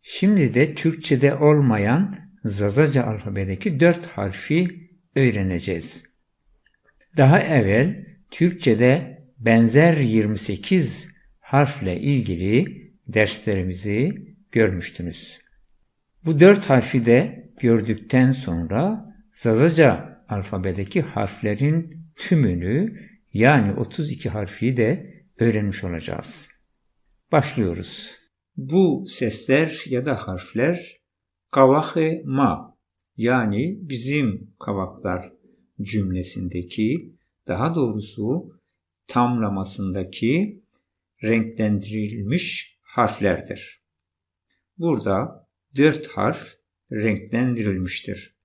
Şimdi de Türkçe'de olmayan Zazaca alfabedeki 4 harfi öğreneceğiz. Daha evvel Türkçe'de benzer 28 harfle ilgili derslerimizi görmüştünüz. Bu 4 harfi de gördükten sonra Zazaca alfabedeki harflerin tümünü yani 32 harfi de öğrenmiş olacağız. Başlıyoruz. Bu sesler ya da harfler kavakı ma yani bizim kavaklar cümlesindeki, daha doğrusu tamlamasındaki renklendirilmiş harflerdir. Burada 4 harf renklendirilmiştir.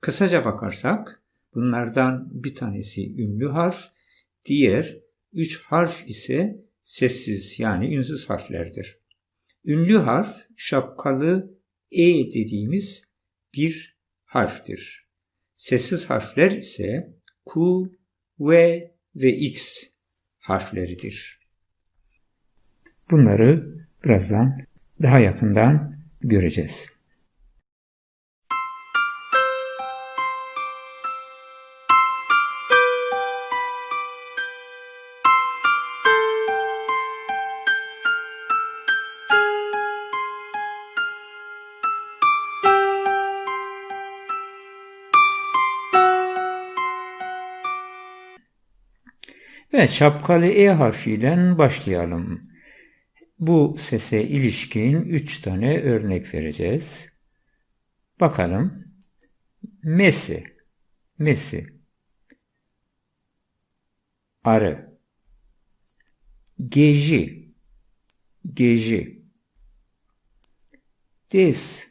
Kısaca bakarsak bunlardan bir tanesi ünlü harf, diğer 3 harf ise sessiz yani ünsüz harflerdir. Ünlü harf şapkalı E dediğimiz bir harftir. Sessiz harfler ise Q, V ve X harfleridir. Bunları birazdan daha yakından göreceğiz. Evet, şapkalı E harfiyle başlayalım. Bu sese ilişkin 3 tane örnek vereceğiz. Bakalım. Mesi, mesi, arı, geji, geji, des,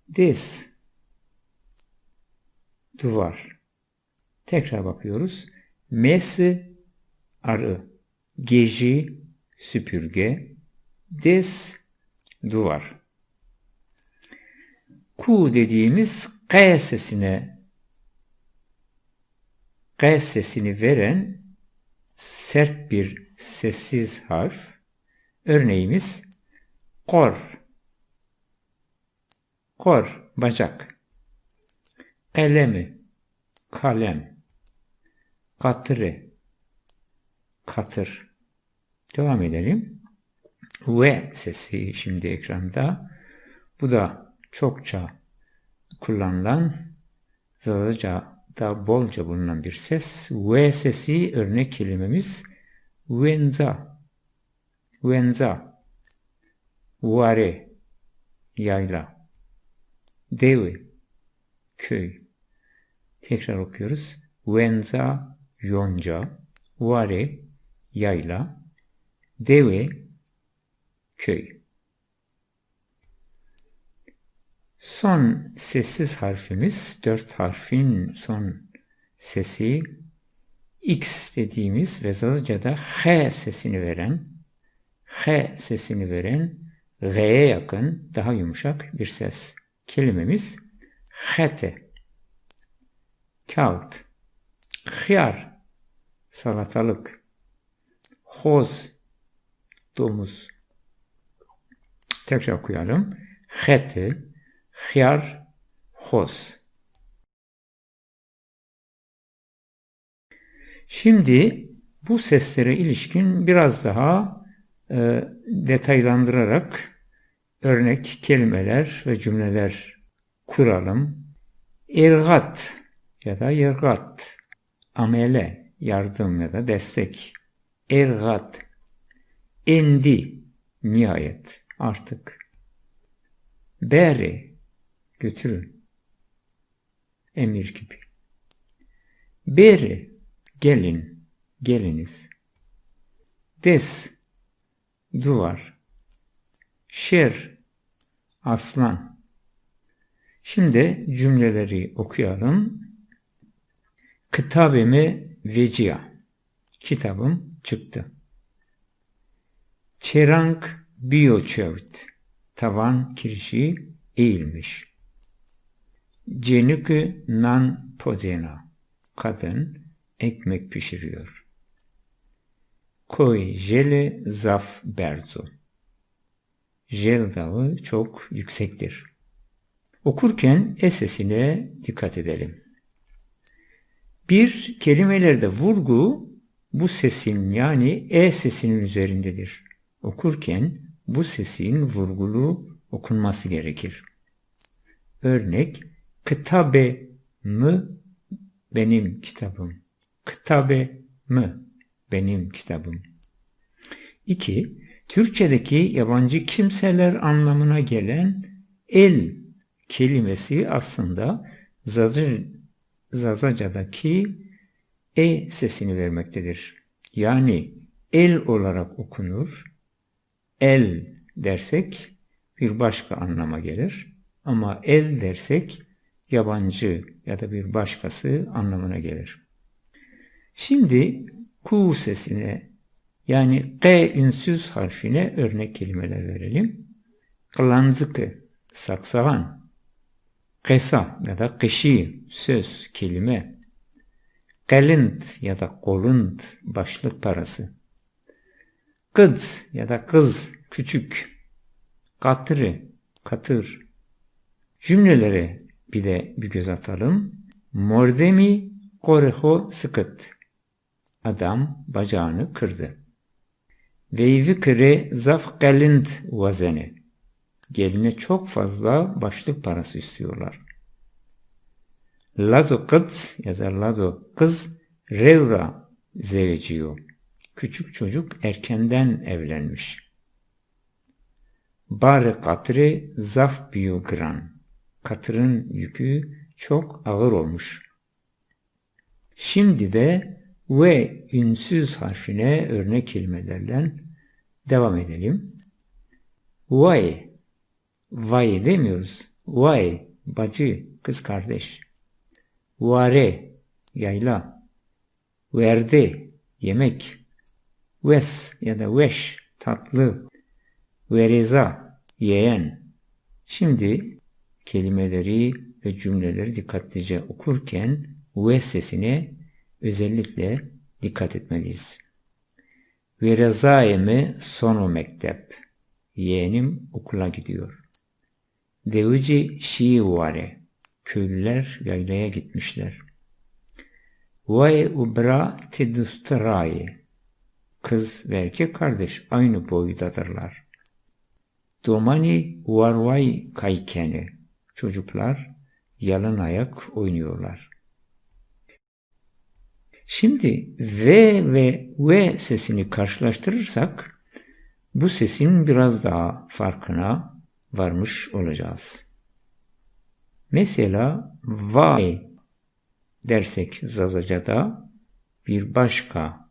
des, duvar. Tekrar bakıyoruz. Mesi, arı, geji, süpürge, des, duvar. Ku dediğimiz K sesini veren sert bir sessiz harf. Örneğimiz kor, kor, bacak. Kalemi, kalem. Katırı, katır. Devam edelim. V sesi şimdi ekranda. Bu da çokça kullanılan, Zazaca'da bolca bulunan bir ses. V sesi örnek kelimemiz venza, venza, vare, yayla, devi, köy. Tekrar okuyoruz. Venza, yonca, vare, yayla, deve, köy. Son sessiz harfimiz, 4 harfin son sesi X dediğimiz ve Zazaca'da H sesini veren, G'ye yakın, daha yumuşak bir ses kelimemiz hete, kağıt, hıyar, salatalık, hoz, domuz. Tekrar okuyalım. Hete, hıyar, hoz. Şimdi bu seslere ilişkin biraz daha detaylandırarak örnek kelimeler ve cümleler kuralım. İrgat ya da yırgat, amele, yardım ya da destek. İrgat, endi, nihayet, artık. Beri, götürün, emir gibi. Beri, gelin, geliniz. Des, duvar. Şer, aslan. Şimdi cümleleri okuyalım. Kitabime veciya. Kitabım çıktı. Çerank biyoçevt. Tavan kirişi eğilmiş. Cenükü nan pozena. Kadın ekmek pişiriyor. Koy jele zaf berzo. J dağı çok yüksektir. Okurken E sesine dikkat edelim. Bir, kelimelerde vurgu bu sesin yani E sesinin üzerindedir. Okurken bu sesin vurgulu okunması gerekir. Örnek, kitabe mı benim kitabım. Kitabe mı benim kitabım. 2. Türkçedeki yabancı kimseler anlamına gelen el kelimesi aslında Zazaca'daki E sesini vermektedir. Yani el olarak okunur. El dersek bir başka anlama gelir. Ama el dersek yabancı ya da bir başkası anlamına gelir. Şimdi Ku sesine yani G ünsüz harfine örnek kelimeler verelim. Kılancıkı, saksagan, kesa ya da kışı, söz, kelime, kalint ya da kolint, başlık parası, kız ya da kız, küçük, katırı, katır. Cümlelere bir göz atalım. Mordemi koreho sıkıt. Adam bacağını kırdı. Veyvi kire zaf kalint vazene. Geline çok fazla başlık parası istiyorlar. Lado kız yazar lado kız revra zeveciyo. Küçük çocuk erkenden evlenmiş. Bare katri zaf biyogran. Katırın yükü çok ağır olmuş. Şimdi de ve ünsüz harfine örnek kelimelerle devam edelim. Vay, vay demiyoruz. Vay, bacı, kız kardeş. Vare, yayla. Verde, yemek. Ves ya da veş, tatlı. Vereza, yeğen. Şimdi kelimeleri ve cümleleri dikkatlice okurken ve sesine özellikle dikkat etmeliyiz. Verezaemi sonu mektep. Yeğenim okula gidiyor. Devici şiivare. Köylüler yaylaya gitmişler. Vay ubra tedustarayi. Kız ve erkek kardeş aynı boydadırlar. Domani varvay kaykeni. Çocuklar yalın ayak oynuyorlar. Şimdi ve sesini karşılaştırırsak bu sesin biraz daha farkına varmış olacağız. Mesela vay dersek Zazaca'da bir başka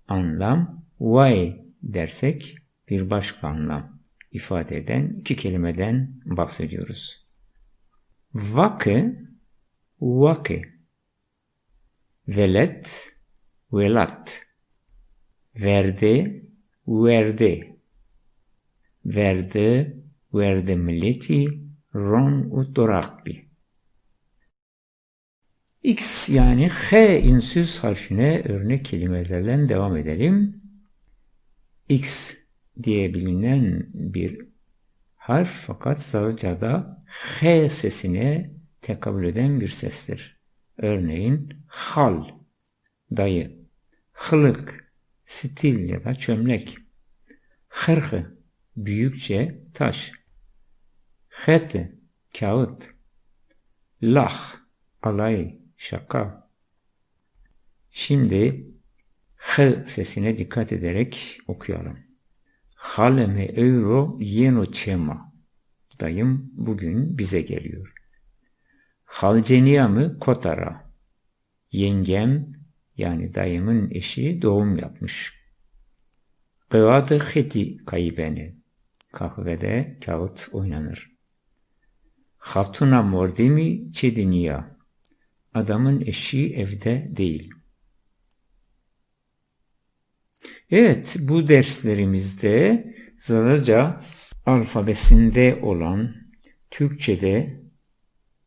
anlam, vay dersek bir başka anlam ifade eden iki kelimeden bahsediyoruz. Vakı, vakı, velet, velat, verdi, verdi, verdi, verdi milleti, ron utorakbi. X yani H ünsüz harfine örnek kelimelerle devam edelim. X diye bilinen bir harf fakat Zazaca'da H sesine tekabül eden bir sestir. Örneğin hal, dayı, hılık, stil ya da çömlek, hırhı, büyükçe taş, heti, kağıt, lah, alay, şaka. Şimdi H sesine dikkat ederek okuyalım. Haleme euro yeno çema. Dayım bugün bize geliyor. Halceniyamı kotara. Yengem yani dayımın eşi doğum yapmış. Kıvadı heti kaybeni. Kahvede kağıt oynanır. Hatuna mordemi çediniya. Adamın eşi evde değil. Evet, bu derslerimizde Zazaca alfabesinde olan, Türkçe'de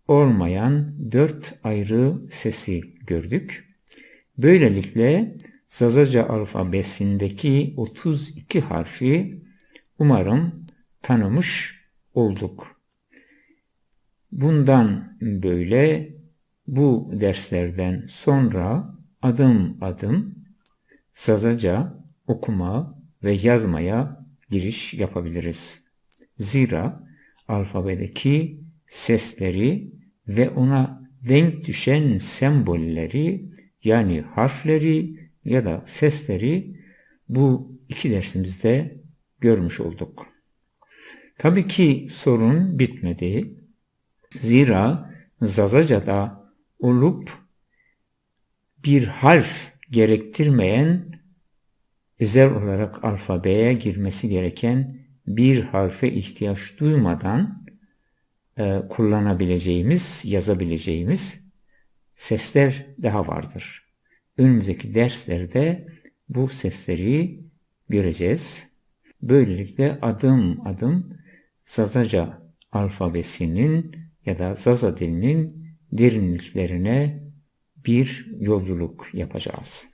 olmayan 4 ayrı sesi gördük. Böylelikle Zazaca alfabesindeki 32 harfi umarım tanımış olduk. Bundan böyle bu derslerden sonra adım adım Zazaca okuma ve yazmaya giriş yapabiliriz. Zira alfabedeki sesleri ve ona denk düşen sembolleri, yani harfleri ya da sesleri bu iki dersimizde görmüş olduk. Tabii ki sorun bitmedi. Zira Zazaca'da olup bir harf gerektirmeyen, özel olarak alfabeye girmesi gereken bir harfe ihtiyaç duymadan kullanabileceğimiz, yazabileceğimiz sesler daha vardır. Önümüzdeki derslerde bu sesleri göreceğiz. Böylelikle adım adım Zazaca alfabesinin ya da Zaza dilinin derinliklerine bir yolculuk yapacağız.